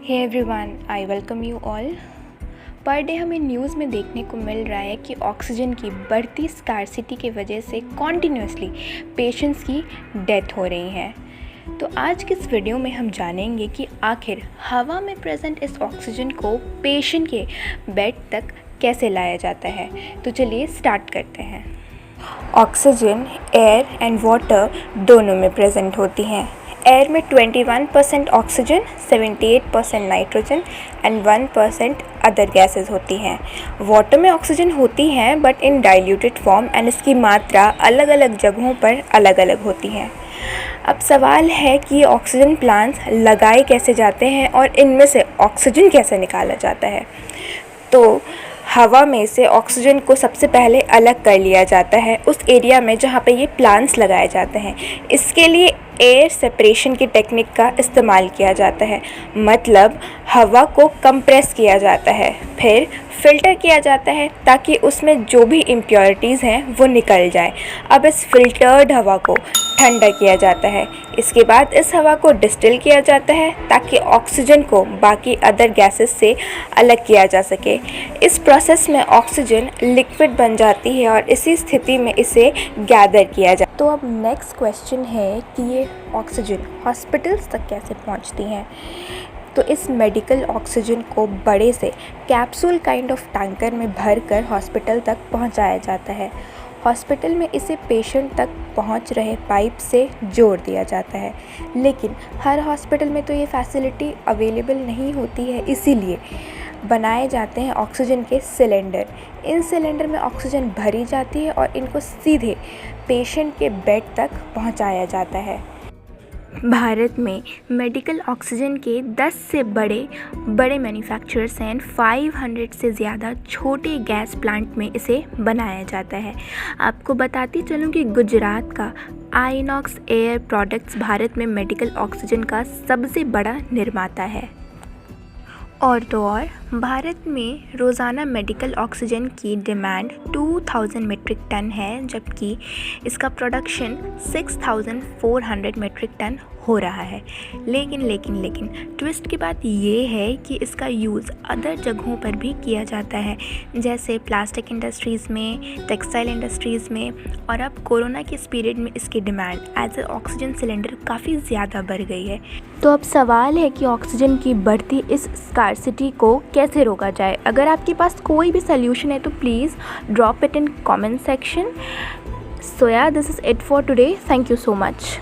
Hey everyone, I welcome you all. Per day हमें news में देखने को मिल रहा है कि ऑक्सीजन की बढ़ती स्कार्सिटी की वजह से कॉन्टिन्यूसली पेशेंट्स की डेथ हो रही है। तो आज के इस वीडियो में हम जानेंगे कि आखिर हवा में प्रेजेंट इस ऑक्सीजन को पेशेंट के बेड तक कैसे लाया जाता है। तो चलिए स्टार्ट करते हैं। ऑक्सीजन एयर एंड वाटर दोनों में प्रेजेंट होती हैं। एयर में 21% oxygen, 78% nitrogen and 1% other gases होती हैं। वाटर में ऑक्सीजन होती हैं but in diluted form and इसकी मात्रा अलग अलग जगहों पर अलग अलग होती हैं। अब सवाल है कि ऑक्सीजन प्लांट्स लगाए कैसे जाते हैं और इनमें से ऑक्सीजन कैसे निकाला जाता है। तो हवा में से ऑक्सीजन को सबसे पहले अलग कर लिया जाता है उस एरिया में जहाँ पे ये प्लांट्स लगाए जाते हैं। इसके लिए एयर सेपरेशन की टेक्निक का इस्तेमाल किया जाता है, मतलब हवा को कंप्रेस किया जाता है, फिर फ़िल्टर किया जाता है ताकि उसमें जो भी इम्प्योरिटीज़ हैं वो निकल जाए। अब इस फिल्टर्ड हवा को ठंडा किया जाता है। इसके बाद इस हवा को डिस्टिल किया जाता है ताकि ऑक्सीजन को बाकी अदर गैसेस से अलग किया जा सके। इस प्रोसेस में ऑक्सीजन लिक्विड बन जाती है और इसी स्थिति में इसे गैदर किया जाता है। तो अब नेक्स्ट क्वेश्चन है कि ये ऑक्सीजन हॉस्पिटल्स तक कैसे पहुंचती हैं। तो इस मेडिकल ऑक्सीजन को बड़े से कैप्सूल काइंड ऑफ टैंकर में भरकर हॉस्पिटल तक पहुंचाया जाता है। हॉस्पिटल में इसे पेशेंट तक पहुंच रहे पाइप से जोड़ दिया जाता है, लेकिन हर हॉस्पिटल में तो ये फैसिलिटी अवेलेबल नहीं होती है, इसीलिए बनाए जाते हैं ऑक्सीजन के सिलेंडर। इन सिलेंडर में ऑक्सीजन भरी जाती है और इनको सीधे पेशेंट के बेड तक पहुंचाया जाता है। भारत में मेडिकल ऑक्सीजन के 10 से बड़े मैन्युफैक्चरर्स हैं। 500 से ज़्यादा छोटे गैस प्लांट में इसे बनाया जाता है। आपको बताती चलूँ कि गुजरात का आइनॉक्स एयर प्रोडक्ट्स भारत में मेडिकल ऑक्सीजन का सबसे बड़ा निर्माता है। और तो और भारत में रोज़ाना मेडिकल ऑक्सीजन की डिमांड 2000 मीट्रिक टन है, जबकि इसका प्रोडक्शन 6400 मीट्रिक टन हो रहा है। लेकिन ट्विस्ट की बात ये है कि इसका यूज़ अदर जगहों पर भी किया जाता है, जैसे प्लास्टिक इंडस्ट्रीज़ में, टेक्सटाइल इंडस्ट्रीज़ में, और अब कोरोना के इस पीरियड में इसकी demand as a oxygen cylinder काफ़ी ज़्यादा बढ़ गई है। तो अब सवाल है कि ऑक्सीजन की बढ़ती इस स्कार्सिटी को कैसे रोका जाए। अगर आपके पास कोई भी सोल्यूशन है तो please drop it in comment section. So yeah this is it for today. Thank you so much.